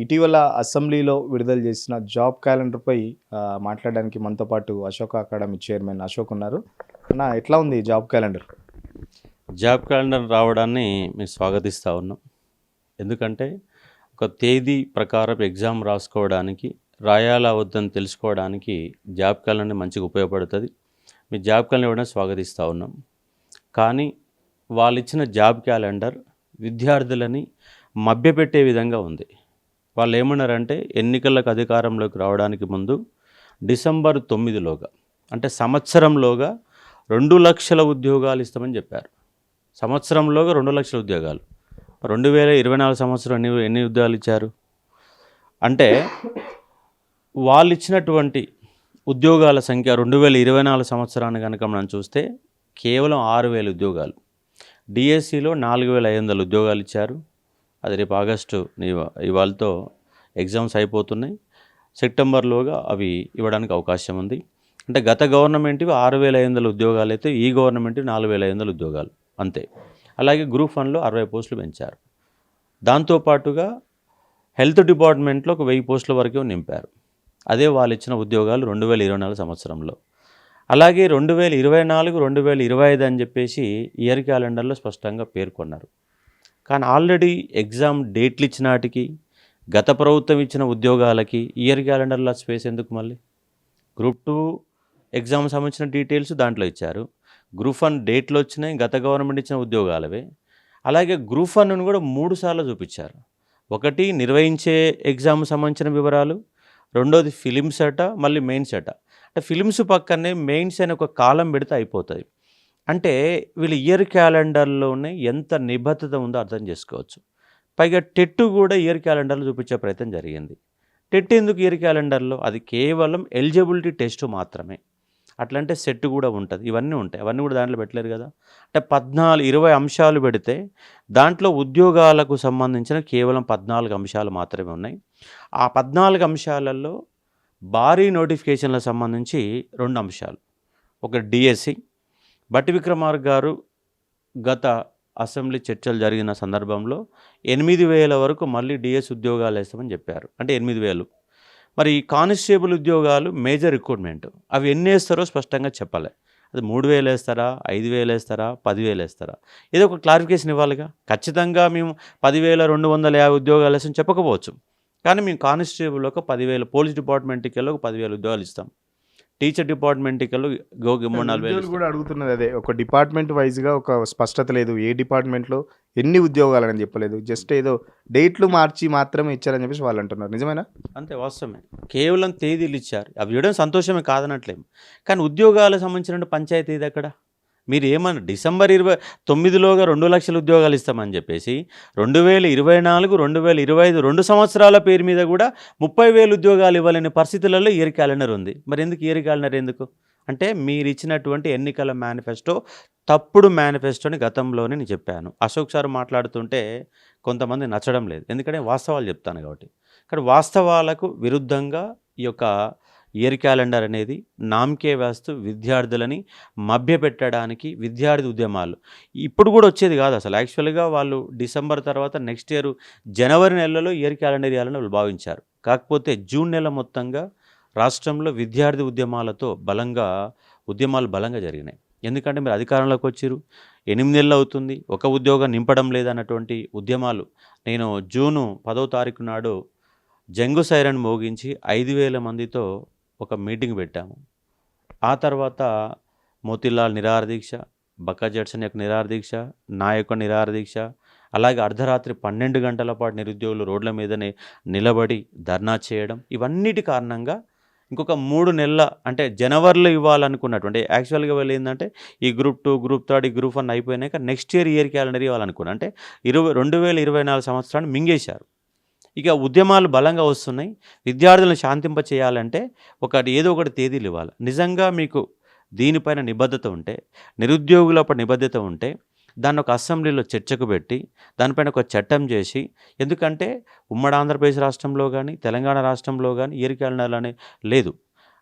ఇటీవల అసెంబ్లీలో విడుదల చేసిన జాబ్ క్యాలెండర్పై మాట్లాడడానికి మనతో పాటు అశోక అకాడమీ చైర్మన్ అశోక్ ఉన్నారు. అన్న, ఎట్లా ఉంది జాబ్ క్యాలెండర్? జాబ్ క్యాలెండర్ రావడాన్ని మేము స్వాగతిస్తూ ఉన్నాం. ఎందుకంటే ఒక తేదీ ప్రకారం ఎగ్జామ్ రాసుకోవడానికి, రాయాలా వద్దని తెలుసుకోవడానికి జాబ్ క్యాలెండర్ మంచిగా ఉపయోగపడుతుంది. మీ జాబ్ క్యాలెండర్ ఇవ్వడం స్వాగతిస్తూ ఉన్నాం. కానీ వాళ్ళు ఇచ్చిన జాబ్ క్యాలెండర్ విద్యార్థులని మభ్యపెట్టే విధంగా ఉంది. వాళ్ళు ఏమన్నారంటే ఎన్నికలకు అధికారంలోకి రావడానికి ముందు డిసెంబర్ 9లోగా, అంటే సంవత్సరంలోగా 2 లక్షల ఉద్యోగాలు ఇస్తామని చెప్పారు. సంవత్సరంలోగా 2 లక్షల ఉద్యోగాలు. 2024 సంవత్సరం ఎన్ని ఉద్యోగాలు ఇచ్చారు? అంటే వాళ్ళు ఇచ్చినటువంటి ఉద్యోగాల సంఖ్య 2024 సంవత్సరాన్ని కనుక మనం చూస్తే కేవలం 6,000 ఉద్యోగాలు. డిఎస్సిలో 4,500 ఉద్యోగాలు ఇచ్చారు. అది రేపు ఆగస్టు ఇవాళతో ఎగ్జామ్స్ అయిపోతున్నాయి. సెప్టెంబర్లోగా అవి ఇవ్వడానికి అవకాశం ఉంది. అంటే గత గవర్నమెంట్వి 6,500 ఉద్యోగాలు అయితే ఈ గవర్నమెంట్ 4,500 ఉద్యోగాలు అంతే. అలాగే గ్రూప్ 1లో 60 పోస్టులు పెంచారు. దాంతోపాటుగా హెల్త్ డిపార్ట్మెంట్లో ఒక 1000 పోస్టుల వరకు నింపారు. అదే వాళ్ళు ఇచ్చిన ఉద్యోగాలు 2024 సంవత్సరంలో. అలాగే 2024, 2025 అని చెప్పేసి ఇయర్ క్యాలెండర్లో స్పష్టంగా పేర్కొన్నారు. కానీ ఆల్రెడీ ఎగ్జామ్ డేట్లు ఇచ్చినాటికి గత ప్రభుత్వం ఇచ్చిన ఉద్యోగాలకి ఇయర్ క్యాలెండర్లో స్పేస్ ఎందుకు? మళ్ళీ గ్రూప్ 2 ఎగ్జామ్ సంబంధించిన డీటెయిల్స్ దాంట్లో ఇచ్చారు. గ్రూప్ 1 డేట్లు వచ్చినాయి, గత గవర్నమెంట్ ఇచ్చిన ఉద్యోగాలవే. అలాగే గ్రూప్ 1ను కూడా 3 సార్లు చూపించారు. ఒకటి నిర్వహించే ఎగ్జామ్ సంబంధించిన వివరాలు, రెండోది ఫిలిమ్స్ అట, మళ్ళీ మెయిన్స్ అట. అంటే ఫిలిమ్స్ పక్కనే మెయిన్స్ అని ఒక కాలం పెడితే అయిపోతుంది. అంటే వీళ్ళు ఇయర్ క్యాలెండర్లోనే ఎంత నిబద్ధత ఉందో అర్థం చేసుకోవచ్చు. పైగా టెట్ కూడా ఇయర్ క్యాలెండర్లో చూపించే ప్రయత్నం జరిగింది. టెట్ ఎందుకు ఇయర్ క్యాలెండర్లో? అది కేవలం ఎలిజిబిలిటీ టెస్ట్ మాత్రమే. అట్లంటే సెట్ కూడా ఉంటుంది, ఇవన్నీ ఉంటాయి. అవన్నీ కూడా దాంట్లో పెట్టలేరు కదా. అంటే 20 అంశాలు పెడితే దాంట్లో ఉద్యోగాలకు సంబంధించిన కేవలం 14 అంశాలు మాత్రమే ఉన్నాయి. ఆ 14 అంశాలలో భారీ నోటిఫికేషన్లకు సంబంధించి 2 అంశాలు. ఒక డిఎస్సి, బట్టి విక్రమార్క గారు గత అసెంబ్లీ చర్చలు జరిగిన సందర్భంలో 8,000 వరకు మళ్ళీ డిఎస్ ఉద్యోగాలు వేస్తామని చెప్పారు. అంటే 8,000. మరి కానిస్టేబుల్ ఉద్యోగాలు మేజర్ రిక్రూట్మెంట్, అవి ఎన్ని వేస్తారో స్పష్టంగా చెప్పాలి. అది 3,000 వేస్తారా, 5,000 వేస్తారా, 10,000 వేస్తారా? ఏదో ఒక క్లారిఫికేషన్ ఇవ్వాలిగా. ఖచ్చితంగా మేము 10,250 ఉద్యోగాలు వేస్తామని చెప్పకపోవచ్చు. కానీ మేము కానిస్టేబుల్ ఒక 10,000, పోలీస్ డిపార్ట్మెంట్కి వెళ్ళి ఒక 10,000 ఉద్యోగాలు ఇస్తాం. టీచర్ డిపార్ట్మెంట్కి వెళ్ళి 3,000-4,000 కూడా అడుగుతున్నది అదే. ఒక డిపార్ట్మెంట్ వైజ్గా ఒక స్పష్టత లేదు. ఏ డిపార్ట్మెంట్లో ఎన్ని ఉద్యోగాలని చెప్పలేదు. జస్ట్ ఏదో డేట్లు మార్చి మాత్రమే ఇచ్చారని చెప్పేసి వాళ్ళు అంటున్నారు. నిజమేనా? అంతే, వాస్తవమే. కేవలం తేదీలు ఇచ్చారు. అవి ఇవ్వడం సంతోషమే, కాదనట్లేము. కానీ ఉద్యోగాలకు సంబంధించిన పంచాయతీ ఇది ఎక్కడ? మీరు ఏమన్నా డిసెంబర్ 29లోగా 2 లక్షల ఉద్యోగాలు ఇస్తామని చెప్పేసి 2024, 2025 2 సంవత్సరాల పేరు మీద కూడా 30,000 ఉద్యోగాలు ఇవ్వలేని పరిస్థితులలో ఇయర్ క్యాలెండర్ ఉంది. మరి ఎందుకు ఇయర్ క్యాలెండర్ ఎందుకు? అంటే మీరు ఇచ్చినటువంటి ఎన్నికల మేనిఫెస్టో తప్పుడు మేనిఫెస్టో అని గతంలోనే నేను చెప్పాను. అశోక్ సార్ మాట్లాడుతుంటే కొంతమంది నచ్చడం లేదు, ఎందుకంటే వాస్తవాలు చెప్తాను కాబట్టి. కానీ వాస్తవాలకు విరుద్ధంగా ఈ యొక్క ఇయర్ క్యాలెండర్ అనేది నామకే వేస్తూ విద్యార్థులని మభ్యపెట్టడానికి, విద్యార్థి ఉద్యమాలు ఇప్పుడు కూడా వచ్చేది కాదు అసలు. యాక్చువల్గా వాళ్ళు డిసెంబర్ తర్వాత నెక్స్ట్ ఇయర్ జనవరి నెలలో ఇయర్ క్యాలెండర్ ఇవ్వాలని వాళ్ళు భావించారు. కాకపోతే జూన్ నెల మొత్తంగా రాష్ట్రంలో విద్యార్థి ఉద్యమాలు బలంగా జరిగినాయి. ఎందుకంటే మీరు అధికారంలోకి వచ్చారు, 8 నెలలు అవుతుంది, ఒక ఉద్యోగం నింపడం లేదన్నటువంటి ఉద్యమాలు. నేను జూను 10వ తారీఖు నాడు జంగు సైరన్ మోగించి 5,000 మందితో ఒక మీటింగ్ పెట్టాము. ఆ తర్వాత మోతీలాల్ నిరాహారదీక్ష, బక్కా జడ్సన్ యొక్క నిరాహారదీక్ష, నా యొక్క నిరాహారదీక్ష, అలాగే అర్ధరాత్రి 12 గంటల పాటు నిరుద్యోగులు రోడ్ల మీదనే నిలబడి ధర్నా చేయడం, ఇవన్నిటి కారణంగా ఇంకొక 3 నెలల, అంటే జనవరిలో ఇవ్వాలనుకున్నటువంటి, యాక్చువల్గా వాళ్ళు ఏంటంటే ఈ గ్రూప్ 2, గ్రూప్ 3, గ్రూప్ 1 అయిపోయినాక నెక్స్ట్ ఇయర్ క్యాలెండర్ ఇవ్వాలనుకున్నారు. అంటే 2024 సంవత్సరాన్ని మింగేశారు. ఇక ఉద్యమాలు బలంగా వస్తున్నాయి. విద్యార్థులను శాంతింప చేయాలంటే ఏదో ఒకటి తేదీలు ఇవ్వాలి. నిజంగా మీకు దీనిపైన నిబద్ధత ఉంటే, నిరుద్యోగులపై నిబద్ధత ఉంటే దాన్ని ఒక అసెంబ్లీలో చర్చకు పెట్టి దానిపైన ఒక చట్టం చేసి, ఎందుకంటే ఉమ్మడి ఆంధ్రప్రదేశ్ రాష్ట్రంలో కానీ, తెలంగాణ రాష్ట్రంలో కానీ ఇయర్ క్యాలెండర్ అనేది లేదు.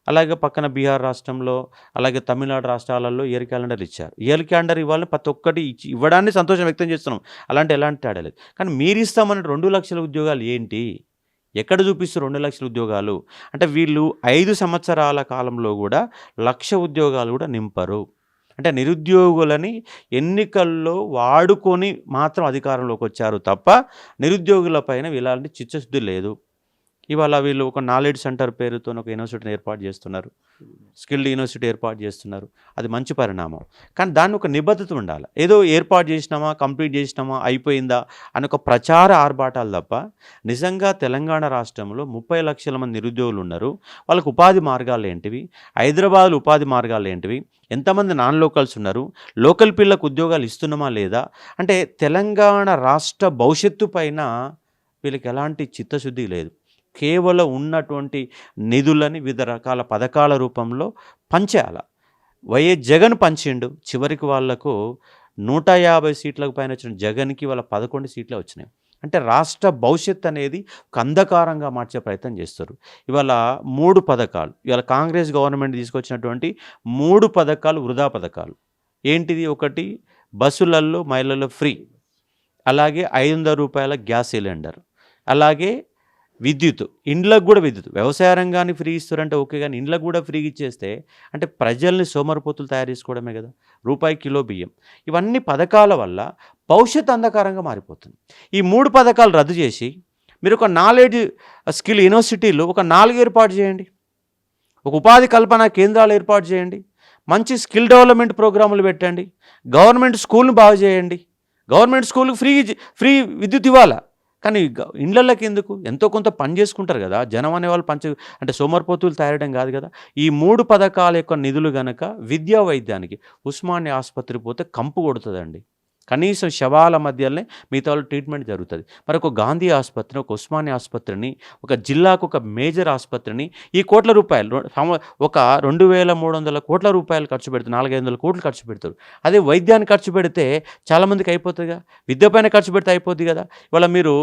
అలాగే పక్కన బీహార్ రాష్ట్రంలో, అలాగే తమిళనాడు రాష్ట్రాలలో ఇయర్ క్యాలెండర్ ఇచ్చారు. ఇయర్ క్యాలెండర్ ఇవ్వాలని ప్రతి ఒక్కటి ఇవ్వడాన్ని సంతోషం వ్యక్తం చేస్తున్నాం, ఎలాంటి తేడా లేదు. కానీ మీరు ఇస్తామన్న 2 లక్షల ఉద్యోగాలు ఏంటి? ఎక్కడ చూపిస్తారు 2 లక్షల ఉద్యోగాలు? అంటే వీళ్ళు 5 సంవత్సరాల కాలంలో కూడా 1,00,000 ఉద్యోగాలు కూడా నింపరు. అంటే నిరుద్యోగులని ఎన్నికల్లో వాడుకొని మాత్రం అధికారంలోకి వచ్చారు తప్ప నిరుద్యోగుల పైన ఇలాంటి చిత్తశుద్ధి లేదు. ఇవాళ వీళ్ళు ఒక నాలెడ్జ్ సెంటర్ పేరుతో ఒక యూనివర్సిటీని ఏర్పాటు చేస్తున్నారు, స్కిల్డ్ యూనివర్సిటీ ఏర్పాటు చేస్తున్నారు. అది మంచి పరిణామం. కానీ దాన్ని ఒక నిబద్ధత ఉండాలి. ఏదో ఏర్పాటు చేసినామా, కంప్లీట్ చేసినామా, అయిపోయిందా అని ఒక ప్రచార ఆర్భాటాలు తప్ప నిజంగా తెలంగాణ రాష్ట్రంలో 30 లక్షల మంది నిరుద్యోగులు ఉన్నారు. వాళ్ళకు ఉపాధి మార్గాలు ఏంటివి? హైదరాబాద్లో ఉపాధి మార్గాలు ఏంటివి? ఎంతమంది నాన్ లోకల్స్ ఉన్నారు? లోకల్ పిల్లకు ఉద్యోగాలు ఇస్తున్నామా లేదా? అంటే తెలంగాణ రాష్ట్ర భవిష్యత్తు పైన వీళ్ళకి ఎలాంటి చిత్తశుద్ధి లేదు. కేవలం ఉన్నటువంటి నిధులని వివిధ రకాల పథకాల రూపంలో పంచేయాల. వైఎస్ జగన్ పంచిండు, చివరికి వాళ్లకు 150 సీట్లకు పైన వచ్చిన జగన్కి వాళ్ళ 11 సీట్లే వచ్చినాయి. అంటే రాష్ట్ర భవిష్యత్ అనేది ఒక అంధకారంగా మార్చే ప్రయత్నం చేస్తారు. ఇవాళ 3 పథకాలు, ఇవాళ కాంగ్రెస్ గవర్నమెంట్ తీసుకొచ్చినటువంటి 3 పథకాలు వృధా పథకాలు. ఏంటిది? ఒకటి బస్సులలో మహిళలు ఫ్రీ, అలాగే 500 రూపాయల గ్యాస్ సిలిండర్, అలాగే విద్యుత్, ఇండ్లకు కూడా విద్యుత్. వ్యవసాయ రంగాన్ని ఫ్రీ ఇస్తారంటే ఓకే, కానీ ఇండ్లకు కూడా ఫ్రీగా ఇచ్చేస్తే అంటే ప్రజల్ని సోమరిపోతులు తయారు చేసుకోవడమే కదా. రూపాయి కిలో బియ్యం. ఇవన్నీ పథకాల వల్ల భవిష్యత్ అంధకారంగా మారిపోతుంది. ఈ 3 పథకాలు రద్దు చేసి మీరు ఒక నాలెడ్జ్ స్కిల్ యూనివర్సిటీలు ఒక 4 ఏర్పాటు చేయండి, ఒక ఉపాధి కల్పన కేంద్రాలు ఏర్పాటు చేయండి, మంచి స్కిల్ డెవలప్మెంట్ ప్రోగ్రాములు పెట్టండి, గవర్నమెంట్ స్కూల్ని బాగు చేయండి. గవర్నమెంట్ స్కూల్కి ఫ్రీ విద్యుత్ ఇవ్వాలా. కానీ ఇండ్లకి ఎందుకు? ఎంతో కొంత పని చేసుకుంటారు కదా జనం అనేవాళ్ళు. అంటే సోమరిపోతులు తయారడం కాదు కదా. ఈ 3 పథకాల యొక్క నిధులు గనక విద్యా వైద్యానికి ఉస్మానియా ఆసుపత్రి పోతే కంపు కొడుతుందండి. కనీసం శవాల మధ్యలోనే మిగతా వాళ్ళు ట్రీట్మెంట్ జరుగుతుంది. మరి ఒక గాంధీ ఆసుపత్రిని, ఒక ఉస్మానియా ఆసుపత్రిని, ఒక జిల్లాకు ఒక మేజర్ ఆసుపత్రిని ఈ కోట్ల రూపాయలు, ఒక 2,300 కోట్ల రూపాయలు ఖర్చు పెడతారు, 400-500 కోట్లు ఖర్చు పెడతారు. అదే వైద్యాన్ని ఖర్చు పెడితే చాలామందికి అయిపోతుందిగా. విద్య పైన ఖర్చు పెడితే అయిపోద్ది కదా. ఇవాళ మీరు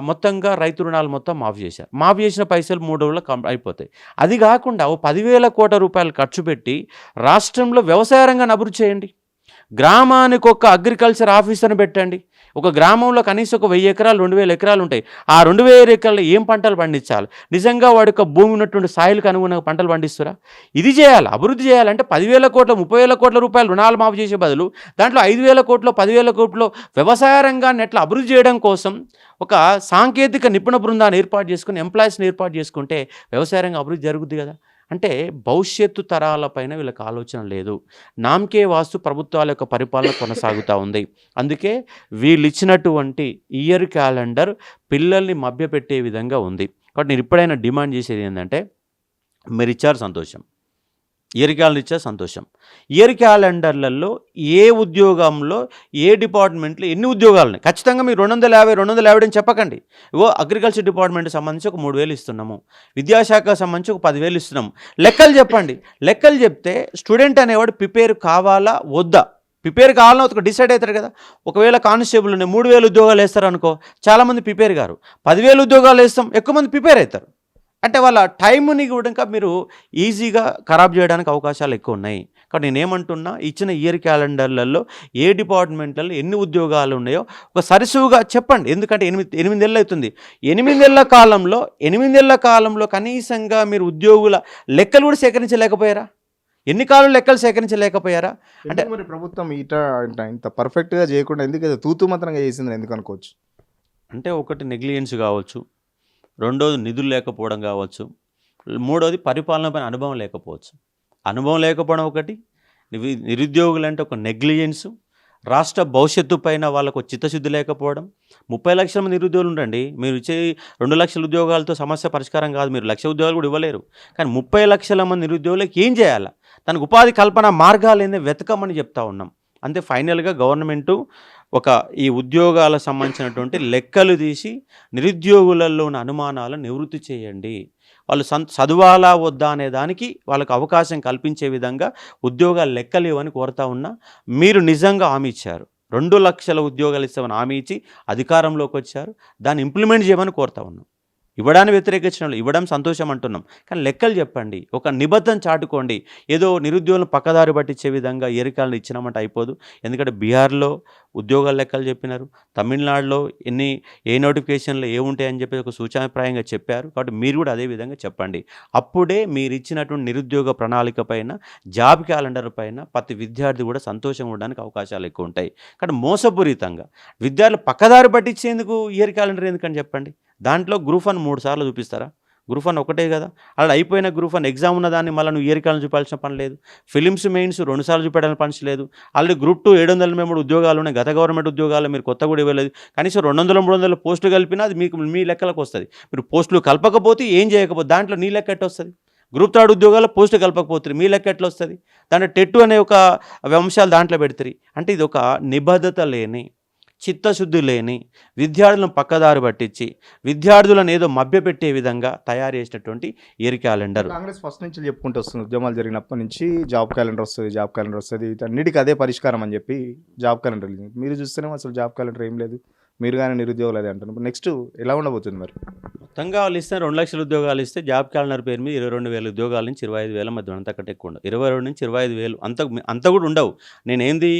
మొత్తంగా రైతు రుణాలు మొత్తం మాఫీ చేశారు. మాఫీ చేసిన పైసలు 3 రోజుల్లో అయిపోతాయి. అది కాకుండా ఓ 10,000 కోట్ల రూపాయలు ఖర్చు పెట్టి రాష్ట్రంలో వ్యవసాయ రంగాన్ని అభివృద్ధి చేయండి. గ్రామానికి ఒక అగ్రికల్చర్ ఆఫీసర్ని పెట్టండి. ఒక గ్రామంలో కనీసం ఒక 1000 ఎకరాలు 2,000 ఎకరాలు ఉంటాయి. ఆ 2,000 ఎకరాలు ఏం పంటలు పండించాలి? నిజంగా వాడి యొక్క భూమి ఉన్నటువంటి సాయిలకు అనుగుణంగా పంటలు పండిస్తారా? ఇది చేయాలి, అభివృద్ధి చేయాలంటే 10,000 కోట్ల 30,000 కోట్ల రూపాయలు రుణాలు మాఫీ చేసే బదులు దాంట్లో 5,000 కోట్లు 10,000 కోట్లు వ్యవసాయ రంగాన్ని ఎట్లా అభివృద్ధి చేయడం కోసం ఒక సాంకేతిక నిపుణ బృందాన్ని ఏర్పాటు చేసుకుని ఎంప్లాయీస్ని ఏర్పాటు చేసుకుంటే వ్యవసాయ రంగం అభివృద్ధి జరుగుద్ది కదా. అంటే భవిష్యత్తు తరాలపైన వీళ్ళకి ఆలోచన లేదు. నామకే వాస్తు ప్రభుత్వాల యొక్క పరిపాలన కొనసాగుతూ ఉంది. అందుకే వీళ్ళు ఇచ్చినటువంటి ఇయర్ క్యాలెండర్ పిల్లల్ని మభ్యపెట్టే విధంగా ఉంది. కాబట్టి నేను ఇప్పుడైనా డిమాండ్ చేసేది ఏంటంటే, మీరు ఇచ్చారు సంతోషం, ఇయర్ క్యాలెండర్ ఇచ్చారు సంతోషం. ఇయర్ క్యాలెండర్లలో ఏ ఉద్యోగంలో ఏ డిపార్ట్మెంట్లో ఎన్ని ఉద్యోగాలు ఉన్నాయి ఖచ్చితంగా మీరు 250 అని చెప్పకండి. ఇగో అగ్రికల్చర్ డిపార్ట్మెంట్కి సంబంధించి ఒక 3,000 ఇస్తున్నాము, విద్యాశాఖకు సంబంధించి ఒక 10,000 ఇస్తున్నాము. లెక్కలు చెప్పండి. లెక్కలు చెప్తే స్టూడెంట్ అనేవాడు ప్రిపేర్ కావాలా వద్దా? ప్రిపేర్ కావాలని ఒక డిసైడ్ అవుతారు కదా. ఒకవేళ కానిస్టేబుల్ ఉన్నాయి 3,000 ఉద్యోగాలు వేస్తారు అనుకో, చాలామంది ప్రిపేర్ గారు. 10,000 ఉద్యోగాలు వేస్తాం, ఎక్కువ మంది ప్రిపేర్ అవుతారు. అంటే వాళ్ళ టైంని కూడా మీరు ఈజీగా ఖరాబ్ చేయడానికి అవకాశాలు ఎక్కువ ఉన్నాయి. కాబట్టి నేనేమంటున్నా, ఇచ్చిన ఇయర్ క్యాలెండర్లలో ఏ డిపార్ట్మెంట్లలో ఎన్ని ఉద్యోగాలు ఉన్నాయో ఒక సరిసుగా చెప్పండి. ఎందుకంటే 8 ఏళ్ళు అవుతుంది. 8 ఏళ్ల కాలంలో కనీసంగా మీరు ఉద్యోగుల లెక్కలు కూడా సేకరించలేకపోయారా? ఎన్ని కాలం లెక్కలు సేకరించలేకపోయారా? అంటే మరి ప్రభుత్వం ఇంత పర్ఫెక్ట్గా చేయకుండా ఎందుకు తూతు మాత్రంగా చేసిందని ఎందుకు అనుకోవచ్చు? అంటే ఒకటి నెగ్లిజెన్స్ కావచ్చు, రెండోది నిధులు లేకపోవడం కావచ్చు, మూడోది పరిపాలనపైన అనుభవం లేకపోవచ్చు. అనుభవం లేకపోవడం ఒకటి, నిరుద్యోగులంటే ఒక నెగ్లిజెన్సు, రాష్ట్ర భవిష్యత్తు పైన వాళ్ళకు చిత్తశుద్ధి లేకపోవడం. 30 లక్షల మంది నిరుద్యోగులు ఉండండి, మీరు ఇచ్చే 2 లక్షల ఉద్యోగాలతో సమస్య పరిష్కారం కాదు. మీరు 1,00,000 ఉద్యోగాలు కూడా ఇవ్వలేరు. కానీ 30 లక్షల మంది నిరుద్యోగులకు ఏం చేయాలా? దానికి ఉపాధి కల్పన మార్గాలు ఏందో వెతకమని చెప్తా ఉన్నాం. అంతే. ఫైనల్గా గవర్నమెంటు ఈ ఉద్యోగాలకు సంబంధించినటువంటి లెక్కలు తీసి నిరుద్యోగులలో ఉన్న అనుమానాలను నివృత్తి చేయండి. వాళ్ళు చదవాలా వద్దా అనే దానికి వాళ్ళకు అవకాశం కల్పించే విధంగా ఉద్యోగాలు లెక్కలు ఇవ్వని కోరుతా ఉన్నా. మీరు నిజంగా హామీ ఇచ్చారు, 2 లక్షల ఉద్యోగాలు ఇస్తామని హామీ ఇచ్చి అధికారంలోకి వచ్చారు, దాన్ని ఇంప్లిమెంట్ చేయమని కోరుతా ఉన్నాం. ఇవ్వడాన్ని వ్యతిరేకించడం లేదు, ఇవ్వడం సంతోషం అంటున్నాం. కానీ లెక్కలు చెప్పండి, ఒక నిబద్ధత చాటుకోండి. ఏదో నిరుద్యోగులను పక్కదారి పట్టించే విధంగా ఏరికాలను ఇచ్చినామంటే అయిపోదు. ఎందుకంటే బీహార్లో ఉద్యోగాల లెక్కలు చెప్పినారు, తమిళనాడులో ఏ నోటిఫికేషన్లు ఏముంటాయని చెప్పి ఒక సూచనాప్రాయంగా చెప్పారు. కాబట్టి మీరు కూడా అదే విధంగా చెప్పండి. అప్పుడే మీరు ఇచ్చినటువంటి నిరుద్యోగ ప్రణాళిక పైన, జాబ్ క్యాలెండర్ పైన ప్రతి విద్యార్థి కూడా సంతోషంగా ఉండడానికి అవకాశాలు ఎక్కువ ఉంటాయి. కానీ మోసపూరితంగా విద్యార్థులు పక్కదారి పట్టించేందుకు ఇయర్ క్యాలెండర్ ఎందుకని చెప్పండి. దాంట్లో గ్రూప్ 1 3 సార్లు చూపిస్తారా? గ్రూప్ 1 ఒకటే కదా. అలా అయిపోయిన గ్రూప్ 1 ఎగ్జామ్ ఉన్నదాన్ని మళ్ళీ నువ్వు ఇయర్ క్యాలెండర్ చూపాల్సిన పని లేదు. ఫిలిమ్స్ మెయిన్స్ 2 సార్లు చూపెట్టాల్సిన పని లేదు. ఆల్రెడీ గ్రూప్ 2 783 ఉద్యోగాలు ఉన్నాయి. గత గవర్నమెంట్ ఉద్యోగాలు మీరు కొత్త కూడా ఇవ్వలేదు. కనీసం 200 300 పోస్టులు కలిపినా అది మీకు మీ లెక్కలకు వస్తుంది. మీరు పోస్టులు కలపకపోతే ఏం చేయకపోతే దాంట్లో నీ లెక్క ఎట్ట వస్తుంది? గ్రూప్ 3 ఉద్యోగాలు పోస్టులు కలపకపోతుంది, మీ లెక్క ఎట్లా వస్తుంది? దాంట్లో టెట్టు అనే ఒక అంశాలు దాంట్లో పెడతారు. అంటే ఇది ఒక నిబద్ధత లేని, చిత్తశుద్ధి లేని, విద్యార్థులను పక్కదారి పట్టించి విద్యార్థులను ఏదో మభ్యపెట్టే విధంగా తయారు చేసినటువంటి ఇయర్ క్యాలెండర్. కాంగ్రెస్ ఫస్ట్ నుంచి చెప్పుకుంటూ వస్తుంది, ఉద్యమాలు జరిగినప్పటి నుంచి జాబ్ క్యాలెండర్ వస్తుంది, జాబ్ క్యాలెండర్ వస్తుంది, వీటన్నిటికీ అదే పరిష్కారం అని చెప్పి జాబ్ క్యాలెండర్ రిలీజ్. మీరు చూస్తేనే అసలు జాబ్ క్యాలెండర్ ఏం లేదు, మీరు కానీ నిరుద్యోగులు అదే అంటున్నారు. నెక్స్ట్ ఎలా ఉండబోతుంది మరి? మొత్తంగా వాళ్ళు ఇస్తే 2 లక్షల ఉద్యోగాలు ఇస్తే జాబ్ క్యాలెండర్ పేరు మీద 22,000 ఉద్యోగాల నుంచి 25,000 మధ్య అంతకంటే ఎక్కువ ఉండవు. 22 నుంచి 25,000 అంత కూడా ఉండవు. నేనేంది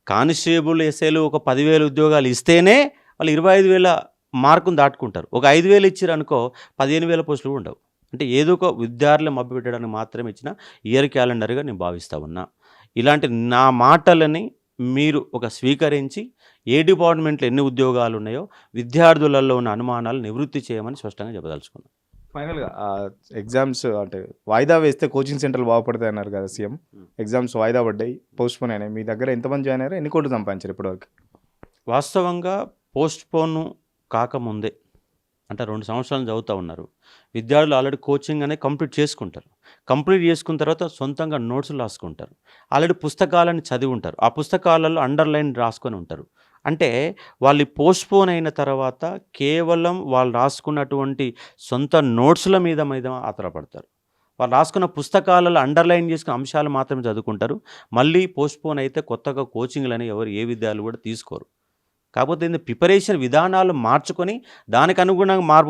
కానిస్టేబుల్ ఎస్ఐలు ఒక 10,000 ఉద్యోగాలు ఇస్తేనే వాళ్ళు 25,000 మార్కును దాటుకుంటారు. ఒక 5,000 ఇచ్చారు అనుకో 15,000 పోస్టులు ఉండవు. అంటే ఏదో ఒక విద్యార్థులు మభ్యపెట్టడానికి మాత్రమే ఇచ్చిన ఇయర్ క్యాలెండర్గా నేను భావిస్తూ ఉన్నా. ఇలాంటి నా మాటలని మీరు ఒక స్వీకరించి ఏ డిపార్ట్మెంట్లో ఎన్ని ఉద్యోగాలు ఉన్నాయో విద్యార్థులలో ఉన్న అనుమానాలు నివృత్తి చేయమని స్పష్టంగా చెప్పదలుచుకున్నాను. ఫైనల్గా ఎగ్జామ్స్ అంటే వాయిదా వేస్తే కోచింగ్ సెంటర్లు బాగుపడతాయి అన్నారు కదా సీఎం. ఎగ్జామ్స్ వాయిదా పడ్డాయి, పోస్ట్పోన్ అయినాయి. మీ దగ్గర ఎంతమంది జాయిన్ అయ్యారు, ఎన్ని కోట్లు సంపాదించారు ఇప్పటివరకు? వాస్తవంగా పోస్ట్పోన్ కాకముందే అంటే 2 సంవత్సరాలు చదువుతూ ఉన్నారు విద్యార్థులు. ఆల్రెడీ కోచింగ్ అనేది కంప్లీట్ చేసుకుంటారు. కంప్లీట్ చేసుకున్న తర్వాత సొంతంగా నోట్స్లు రాసుకుంటారు. ఆల్రెడీ పుస్తకాలను చదివి ఉంటారు. ఆ పుస్తకాలలో అండర్లైన్ రాసుకొని ఉంటారు. అంటే వాళ్ళు పోస్ట్పోన్ అయిన తర్వాత కేవలం వాళ్ళు రాసుకున్నటువంటి సొంత నోట్స్ల మీద ఆధారపడతారు. వాళ్ళు రాసుకున్న పుస్తకాలలో అండర్లైన్ చేసుకున్న అంశాలు మాత్రమే చదువుకుంటారు. మళ్ళీ పోస్ట్పోన్ అయితే కొత్తగా కోచింగ్లు అని ఏ విద్యార్థులు కూడా తీసుకోరు. కాకపోతే ప్రిపరేషన్ విధానాలు మార్చుకొని దానికి అనుగుణంగా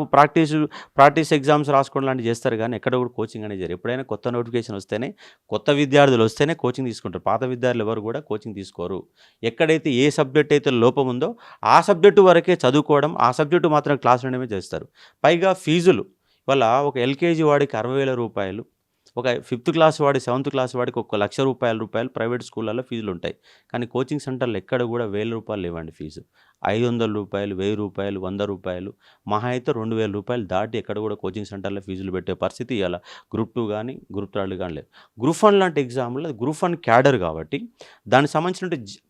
ప్రాక్టీస్ ఎగ్జామ్స్ రాసుకోవడం లాంటివి చేస్తారు. కానీ ఎక్కడ కూడా కోచింగ్ అనేది జరగదు. ఎప్పుడైనా కొత్త నోటిఫికేషన్ వస్తేనే, కొత్త విద్యార్థులు వస్తేనే కోచింగ్ తీసుకుంటారు. పాత విద్యార్థులు ఎవరు కూడా కోచింగ్ తీసుకోరు. ఎక్కడైతే ఏ సబ్జెక్ట్ అయితే లోపం ఉందో ఆ సబ్జెక్టు వరకే చదువుకోవడం, ఆ సబ్జెక్టు మాత్రం క్లాస్ వినడమే చేస్తారు. పైగా ఫీజులు వల్ల ఒక ఎల్కేజీ వాడికి 60,000 రూపాయలు, ఒక 5th క్లాస్ వాడి 7th క్లాస్ వాడికి 1,00,000 రూపాయలు ప్రైవేట్ స్కూళ్ళల్లో ఫీజులు ఉంటాయి. కానీ కోచింగ్ సెంటర్లు ఎక్కడ కూడా 1,000 రూపాయలు లేవండి ఫీజు. 500 రూపాయలు, 1,000 రూపాయలు, 100 రూపాయలు, మహా అయితే 2,000 రూపాయలు దాటి ఎక్కడ కూడా కోచింగ్ సెంటర్లో ఫీజులు పెట్టే పరిస్థితి ఇవాళ గ్రూప్ 2 కానీ గ్రూప్ 3 కానీ లేదు. గ్రూప్ 1 లాంటి ఎగ్జామ్లో గ్రూప్ 1 క్యాడర్ కాబట్టి దానికి సంబంధించిన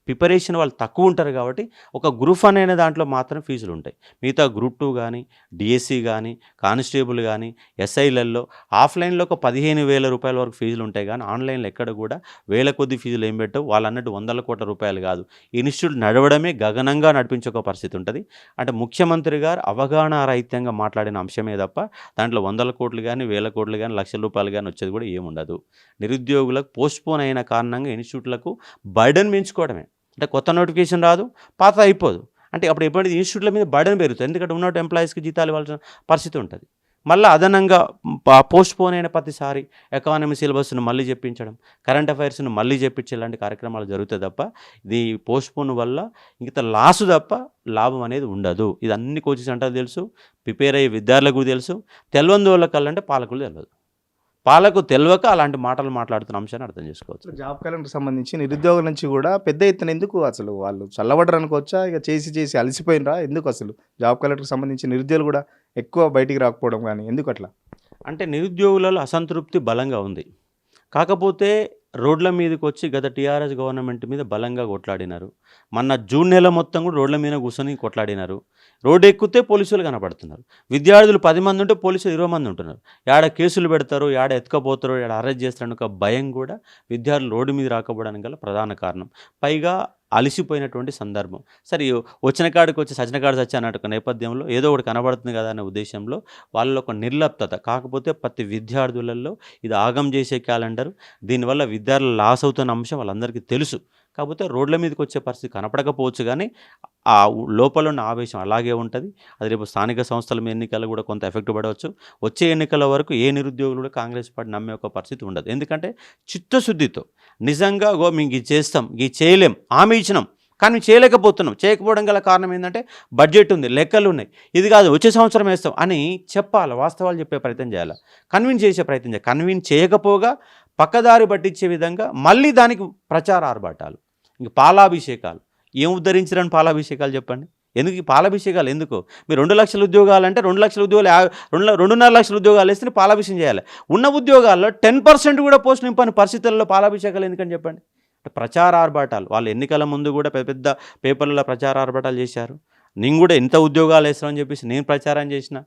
ప్రిపరేషన్ వాళ్ళు తక్కువ ఉంటారు కాబట్టి ఒక గ్రూప్ 1 అనే దాంట్లో మాత్రం ఫీజులు ఉంటాయి. మిగతా గ్రూప్ 2 కానీ, డిఎస్సి కానీ, కానిస్టేబుల్ కానీ, ఎస్ఐలలో ఆఫ్లైన్లో ఒక 15,000 రూపాయల వరకు ఫీజులు ఉంటాయి. కానీ ఆన్లైన్లో ఎక్కడ కూడా వేల కొద్ది ఫీజులు ఏం పెట్టవు. వాళ్ళు అన్నట్టు 100 కోట్ల రూపాయలు కాదు. ఇన్స్టిట్యూట్ నడవడమే గగనంగా నడిపించే ఒక పరిస్థితి ఉంటుంది. అంటే ముఖ్యమంత్రి గారు అవగాహన రహితంగా మాట్లాడిన అంశమే తప్ప దాంట్లో 100 కోట్లు కానీ, 1000 కోట్లు కానీ, లక్షల రూపాయలు కానీ వచ్చేది కూడా ఏముండదు. నిరుద్యోగులకు పోస్ట్పోన్ అయిన కారణంగా ఇన్స్టిట్యూట్లకు బర్డెన్ పెంచుకోవడమే. అంటే కొత్త నోటిఫికేషన్ రాదు, పాత అయిపోదు. అంటే అప్పుడు ఎప్పుడైతే ఇన్స్టిట్యూట్ల మీద బర్డెన్ పెరుగుతుంది. ఎందుకంటే ఉన్నట్టు ఎంప్లాయీస్కి జీతాలు ఇవ్వాల్సిన పరిస్థితి ఉంటుంది. మళ్ళీ అదనంగా పోస్ట్పోన్ అయిన ప్రతిసారి ఎకానమీ సిలబస్ను మళ్ళీ చెప్పించడం, కరెంట్ అఫైర్స్ను మళ్ళీ చెప్పించే ఇలాంటి కార్యక్రమాలు జరుగుతాయి తప్ప ఇది పోస్ట్పోన్ వల్ల ఇంత లాసు తప్ప లాభం అనేది ఉండదు. ఇది అన్ని కోచింగ్ సెంటర్లు తెలుసు, ప్రిపేర్ అయ్యే విద్యార్థులకు తెలుసు. తెలవంది వాళ్ళకల్లంటే పాలకులు తెలియదు. పాలకు తెలియక అలాంటి మాటలు మాట్లాడుతున్న అంశాన్ని అర్థం చేసుకోవచ్చు. జాబ్ క్యాలెండర్ సంబంధించి నిరుద్యోగుల నుంచి కూడా పెద్ద ఎత్తున ఎందుకు అసలు వాళ్ళు చల్లబడరు అనుకోవచ్చా? ఇక చేసి అలసిపోయినరా? ఎందుకు అసలు జాబ్ క్యాలెండర్కి సంబంధించి నిరుద్యోగులు కూడా ఎక్కువ బయటికి రాకపోవడం కానీ ఎందుకు అట్లా? అంటే నిరుద్యోగులలో అసంతృప్తి బలంగా ఉంది. కాకపోతే రోడ్ల మీదకి వచ్చి గత టీఆర్ఎస్ గవర్నమెంట్ మీద బలంగా కొట్లాడినారు. మొన్న జూన్ నెల మొత్తం కూడా రోడ్ల మీద కూర్చొని కొట్లాడినారు. రోడ్డు ఎక్కితే పోలీసులు కనపడుతున్నారు. విద్యార్థులు 10 మంది ఉంటే పోలీసులు 20 మంది ఉంటున్నారు. యాడ కేసులు పెడతారో, యాడ ఎత్తుకపోతారో, యాడ అరెస్ట్ చేస్తారని ఒక భయం కూడా విద్యార్థులు రోడ్డు మీద రాకపోవడానికి గల ప్రధాన కారణం. పైగా అలసిపోయినటువంటి సందర్భం. సరే వచ్చిన కాడికి వచ్చి సచిన కాడ చచ్చి అన్నట్టు నేపథ్యంలో ఏదో ఒకటి కనబడుతుంది కదా అనే ఉద్దేశంలో వాళ్ళలో ఒక నిర్లప్తత. కాకపోతే ప్రతి విద్యార్థులలో ఇది ఆగం చేసే క్యాలెండర్. దీనివల్ల విద్యార్థులు లాస్ అవుతున్న అంశం వాళ్ళందరికీ తెలుసు. కాకపోతే రోడ్ల మీదకి వచ్చే పరిస్థితి కనపడకపోవచ్చు. కానీ లోపల ఉన్న ఆవేశం అలాగే ఉంటుంది. అది రేపు స్థానిక సంస్థల ఎన్నికలు కూడా కొంత ఎఫెక్ట్ పడవచ్చు. వచ్చే ఎన్నికల వరకు ఏ నిరుద్యోగులు కూడా కాంగ్రెస్ పార్టీ నమ్మే ఒక పరిస్థితి ఉండదు. ఎందుకంటే చిత్తశుద్ధితో నిజంగా మేము ఇది చేస్తాం, ఇది చేయలేం, హామీ ఇచ్చినాం కానీ చేయలేకపోతున్నాం. చేయకపోవడం గల కారణం ఏంటంటే బడ్జెట్ ఉంది, లెక్కలు ఉన్నాయి, ఇది కాదు వచ్చే సంవత్సరం వేస్తాం అని చెప్పాలి, వాస్తవాలు చెప్పే ప్రయత్నం చేయాలి, కన్విన్స్ చేసే ప్రయత్నం చేయాలి. కన్విన్స్ చేయకపోగా పక్కదారి పట్టించే విధంగా మళ్ళీ దానికి ప్రచార ఆర్భాటాలు, ఇంక పాలాభిషేకాలు. ఏం ఉద్ధరించరని పాలాభిషేకాలు చెప్పండి. ఎందుకు ఈ పాలాభిషేకాలు ఎందుకు? మీరు 2 లక్షల ఉద్యోగాలు అంటే 2 లక్షల ఉద్యోగాలు 2.5 లక్షల ఉద్యోగాలు వేస్తే పాలాభిషేకం చేయాలి. ఉన్న ఉద్యోగాల్లో 10% కూడా పోస్ట్ నింపని పరిస్థితుల్లో పాలాభిషేకాలు ఎందుకని చెప్పండి. ప్రచార ఆర్భాటాలు, వాళ్ళు ఎన్నికల ముందు కూడా పెద్ద పెద్ద పేపర్లలో ప్రచార ఆర్భాటాలు చేశారు. నేను కూడా ఎంత ఉద్యోగాలు వేస్తామని చెప్పేసి నేను ప్రచారం చేసిన,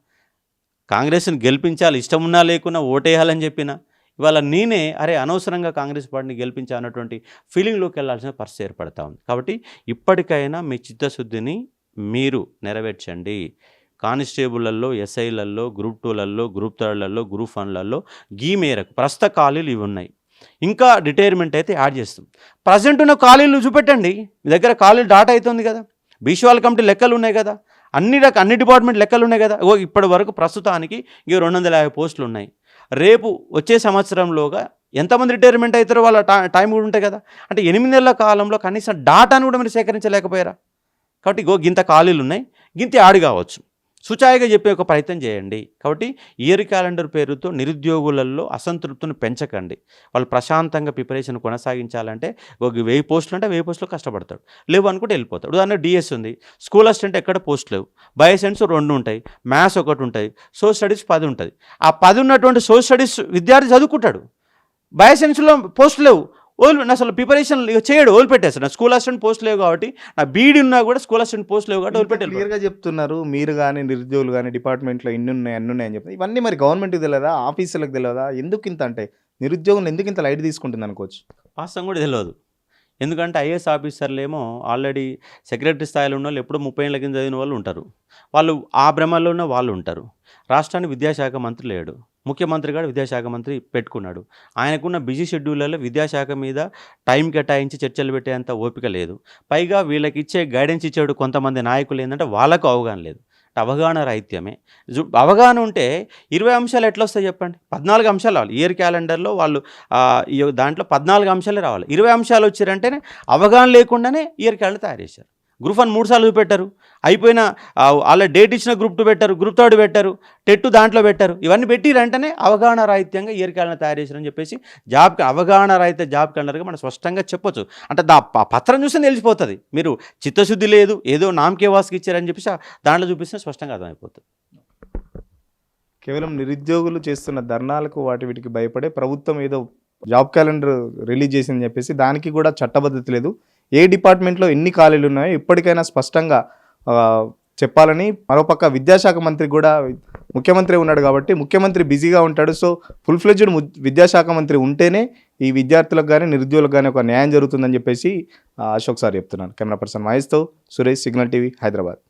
కాంగ్రెస్ని గెలిపించాలి, ఇష్టం ఉన్నా లేకున్నా ఓటేయాలని చెప్పిన, ఇవాళ నేనే అనవసరంగా కాంగ్రెస్ పార్టీని గెలిపించా అన్నటువంటి ఫీలింగ్లోకి వెళ్ళాల్సిన పరిస్థితి ఏర్పడతా ఉంది. కాబట్టి ఇప్పటికైనా మీ చిత్తశుద్ధిని మీరు నెరవేర్చండి. కానిస్టేబుళ్లలో, ఎస్ఐలలో, గ్రూప్ 2లలో, గ్రూప్ 3లలో, గ్రూప్ 1లలో ఈ మేరకు ప్రస్తుత ఖాళీలు ఇవి ఉన్నాయి. ఇంకా రిటైర్మెంట్ అయితే యాడ్ చేస్తాం. ప్రజెంట్ ఉన్న ఖాళీలు చూపెట్టండి. మీ దగ్గర ఖాళీలు డాటా అవుతుంది కదా, బీసీవాల్ కమిటీ లెక్కలు ఉన్నాయి కదా, అన్ని డిపార్ట్మెంట్ లెక్కలు ఉన్నాయి కదా. ఇప్పటి వరకు ప్రస్తుతానికి 250 పోస్టులు ఉన్నాయి. రేపు వచ్చే సంవత్సరంలోగా ఎంతమంది రిటైర్మెంట్ అవుతారో వాళ్ళ టైం కూడా ఉంటాయి కదా. అంటే 8 నెలల కాలంలో కనీసం డాటాను కూడా మీరు సేకరించలేకపోయారా? కాబట్టి గింత ఖాళీలు ఉన్నాయి, గింత యాడ్ కావచ్చు. సుచాయిగా చెప్పే ఒక ప్రయత్నం చేయండి. కాబట్టి ఇయర్ క్యాలెండర్ పేరుతో నిరుద్యోగులలో అసంతృప్తిని పెంచకండి. వాళ్ళు ప్రశాంతంగా ప్రిపరేషన్ కొనసాగించాలంటే 1000 పోస్టులు అంటే 1000 పోస్టులు కష్టపడతాడు, లేవు అనుకుంటే వెళ్ళిపోతాడు. ఉదాహరణ డిఎస్ ఉంది, స్కూల్ అసిస్టెంట్ ఎక్కడ పోస్ట్ లేవు, బయోసైన్స్ 2 ఉంటాయి, మ్యాథ్స్ 1 ఉంటుంది, సోషల్ స్టడీస్ 10 ఉంటుంది. ఆ 10 ఉన్నటువంటి సోషల్ స్టడీస్ విద్యార్థి చదువుకుంటాడు, బయోసైన్స్లో పోస్ట్ లేవు, అసలు ప్రిపరేషన్ చేయడు, వదిలిపెట్టేస్తాడు. స్కూల్ అసిస్టెంట్ పోస్ట్ లేవు కాబట్టి, నా బీడీ ఉన్నా కూడా స్కూల్ అసిస్టెంట్ పోస్ట్ లేవు కాబట్టి వదిలిపెట్టారు. క్లియర్గా చెప్తున్నారు మీరు కానీ నిరుద్యోగులు కానీ డిపార్ట్మెంట్లో ఇన్ని ఉన్నాయి అన్ని ఉన్నాయని చెప్తారు. ఇవన్నీ మరి గవర్నమెంట్కి తెలియదా, ఆఫీసులకు తెలియదా? ఎందుకు ఇంత అంటే నిరుద్యోగులు ఎందుకు ఇంత లైట్ తీసుకుంటుంది అనుకోవచ్చు. వాస్తవం కూడా తెలియదు. ఎందుకంటే ఐఏఎస్ ఆఫీసర్లు ఏమో ఆల్రెడీ సెక్రటరీ స్థాయిలో ఉన్న వాళ్ళు ఎప్పుడో 30 ఏళ్ళ కింద చదివిన వాళ్ళు ఉంటారు, వాళ్ళు ఆ భ్రమల్లో ఉన్న వాళ్ళు ఉంటారు. రాష్ట్రానికి విద్యాశాఖ మంత్రి లేడు, ముఖ్యమంత్రి గారు విద్యాశాఖ మంత్రి పెట్టుకున్నాడు. ఆయనకున్న బిజీ షెడ్యూల్లో విద్యాశాఖ మీద టైం కేటాయించి చర్చలు పెట్టేంత ఓపిక లేదు. పైగా వీళ్ళకి ఇచ్చే గైడెన్స్ ఇచ్చేడు కొంతమంది నాయకులు ఏంటంటే వాళ్ళకు అవగాహన లేదు. అవగాహన రాహిత్యమే. అవగాహన ఉంటే 20 అంశాలు ఎట్లా వస్తాయి చెప్పండి? 14 అంశాలు రావాలి. ఇయర్ క్యాలెండర్లో వాళ్ళు దాంట్లో 14 అంశాలే రావాలి. 20 అంశాలు వచ్చారంటేనే అవగాహన లేకుండానే ఇయర్ క్యాలెండర్ తయారు చేశారు. గ్రూప్ 1 3 సార్లు పెట్టారు, అయిపోయిన వాళ్ళ డేట్ ఇచ్చిన గ్రూప్ 2 పెట్టారు, గ్రూప్ 3 పెట్టారు, టెట్ దాంట్లో పెట్టారు. ఇవన్నీ పెట్టిరంటేనే అవగాహన రాహిత్యంగా ఇయర్ క్యాలెండర్ తయారు చేశారని చెప్పేసి అవగాహన రహిత జాబ్ క్యాలెండర్గా మనం స్పష్టంగా చెప్పొచ్చు. అంటే పత్రం చూస్తే తెలిసిపోతుంది. మీరు చిత్తశుద్ధి లేదు, ఏదో నామకే వాసుకి ఇచ్చారని చెప్పేసి దాంట్లో చూపిస్తే స్పష్టంగా అర్థమైపోతుంది. కేవలం నిరుద్యోగులు చేస్తున్న ధర్నాలకు వీటికి భయపడే ప్రభుత్వం ఏదో జాబ్ క్యాలెండర్ రిలీజ్ చేసిందని చెప్పేసి దానికి కూడా చట్టబద్ధత లేదు. ఏ డిపార్ట్మెంట్లో ఎన్ని ఖాళీలు ఉన్నాయో ఇప్పటికైనా స్పష్టంగా చెప్పాలని. మరోపక్క విద్యాశాఖ మంత్రి కూడా ముఖ్యమంత్రి ఉన్నాడు కాబట్టి ముఖ్యమంత్రి బిజీగా ఉంటాడు. సో ఫుల్ ఫ్లెడ్జ్డ్ విద్యాశాఖ మంత్రి ఉంటేనే ఈ విద్యార్థులకు కానీ నిరుద్యోగులకు కానీ ఒక న్యాయం జరుగుతుందని చెప్పేసి అశోక్ సార్ చెప్తున్నారు. కెమెరా పర్సన్ మహేష్తో సురేష్, సిగ్నల్ టీవీ, హైదరాబాద్.